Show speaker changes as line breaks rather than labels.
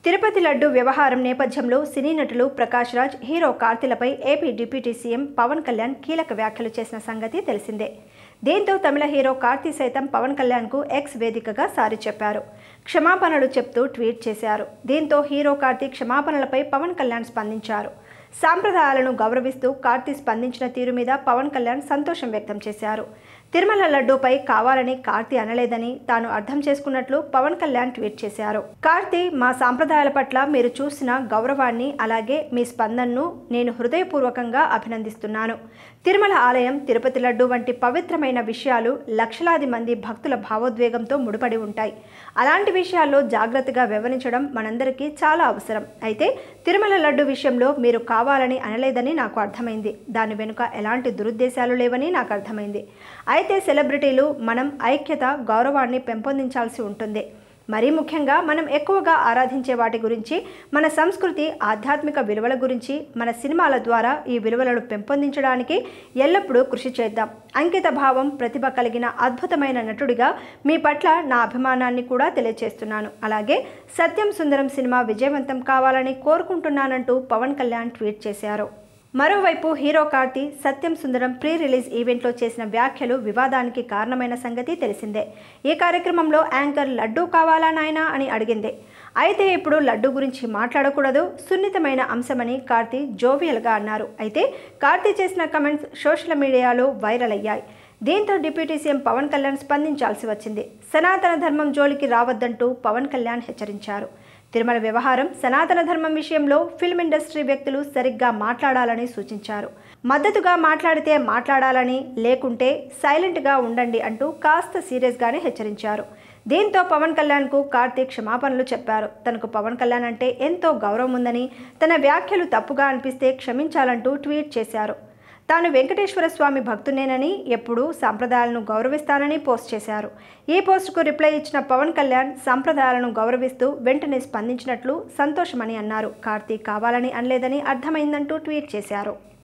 తిరుపతి లడ్డు వ్యవహారం నేపథ్యంలో సినీ నటులు ప్రకాష్ రాజ్, హీరో కార్తీలపై AP deputy CM Pawan Kalyan కీలక వ్యాఖ్యలు చేసిన సంగతి తెలిసిందే. దీంతో తమిళ హీరో కార్తీ సైతం పవన్ కళ్యాణ్కు ఎక్స్ వేదికగా సారీ చెప్పారు. క్షమాపణలు చెప్తూ ట్వీట్ చేశారు. దీంతో హీరో కార్తీ క్షమాపణలపై పవన్ కళ్యాణ్ స్పందించారు. సాంప్రదాయాలను గౌరవిస్తూ కార్తీ స్పందించిన తీరు మీద పవన్ కళ్యాణ్ సంతోషం వ్యక్తం చేశారు. తిరుమల లడ్డూపై కావాలని కార్తీ అనలేదని తాను అర్థం చేసుకున్నట్లు పవన్ కళ్యాణ్ ట్వీట్ చేశారు. కార్తీ, మా సాంప్రదాయాల పట్ల మీరు చూసిన గౌరవాన్ని అలాగే మీ స్పందనను నేను హృదయపూర్వకంగా అభినందిస్తున్నాను. తిరుమల ఆలయం, తిరుపతి లడ్డు వంటి పవిత్రమైన విషయాలు లక్షలాది మంది భక్తుల భావోద్వేగంతో ముడిపడి ఉంటాయి. అలాంటి విషయాల్లో జాగ్రత్తగా వ్యవహరించడం మనందరికీ చాలా అవసరం. అయితే తిరుమల లడ్డు విషయంలో మీరు కావాలని అనలేదని నాకు అర్థమైంది. దాని వెనుక ఎలాంటి దురుద్దేశాలు లేవని నాకు అర్థమైంది. అయితే సెలబ్రిటీలు మనం ఐక్యత, గౌరవాన్ని పెంపొందించాల్సి ఉంటుంది. మరీ ముఖ్యంగా మనం ఎక్కువగా ఆరాధించే వాటి గురించి, మన సంస్కృతి, ఆధ్యాత్మిక విలువల గురించి మన సినిమాల ద్వారా ఈ విలువలను పెంపొందించడానికి ఎల్లప్పుడూ కృషి చేద్దాం. అంకిత భావం, ప్రతిభ కలిగిన అద్భుతమైన నటుడిగా మీ పట్ల నా అభిమానాన్ని కూడా తెలియజేస్తున్నాను. అలాగే సత్యం సుందరం సినిమా విజయవంతం కావాలని కోరుకుంటున్నానంటూ పవన్ కళ్యాణ్ ట్వీట్ చేశారు. మరోవైపు హీరో కార్తీ సత్యం సుందరం ప్రీ రిలీజ్ ఈవెంట్లో చేసిన వ్యాఖ్యలు వివాదానికి కారణమైన సంగతి తెలిసిందే. ఈ కార్యక్రమంలో యాంకర్ లడ్డూ కావాలా నాయనా అని అడిగింది. అయితే ఇప్పుడు లడ్డు గురించి మాట్లాడకూడదు, సున్నితమైన అంశమని కార్తీ జోవియల్గా అన్నారు. అయితే కార్తీ చేసిన కమెంట్స్ సోషల్ మీడియాలో వైరల్ అయ్యాయి. దీంతో డిప్యూటీ సీఎం పవన్ కళ్యాణ్ స్పందించాల్సి వచ్చింది. సనాతన ధర్మం జోలికి రావద్దంటూ పవన్ కళ్యాణ్ హెచ్చరించారు. తిరుమల వ్యవహారం, సనాతన ధర్మం విషయంలో ఫిల్మ్ ఇండస్ట్రీ వ్యక్తులు సరిగ్గా మాట్లాడాలని సూచించారు. మద్దతుగా మాట్లాడితే మాట్లాడాలని, లేకుంటే సైలెంట్గా ఉండండి అంటూ కాస్త సీరియస్గానే హెచ్చరించారు. దీంతో పవన్ కళ్యాణ్కు కార్తీ క్షమాపణలు చెప్పారు. తనకు పవన్ కళ్యాణ్ అంటే ఎంతో గౌరవం ఉందని, తన వ్యాఖ్యలు తప్పుగా అనిపిస్తే క్షమించాలంటూ ట్వీట్ చేశారు. తాను వెంకటేశ్వర స్వామి భక్తునేనని, ఎప్పుడూ సాంప్రదాయాలను గౌరవిస్తానని పోస్ట్ చేశారు. ఈ పోస్టుకు రిప్లై ఇచ్చిన పవన్ కళ్యాణ్ సాంప్రదాయాలను గౌరవిస్తూ వెంటనే స్పందించినట్లు సంతోషమని అన్నారు. కార్తీ కావాలని అనలేదని అర్థమైందంటూ ట్వీట్ చేశారు.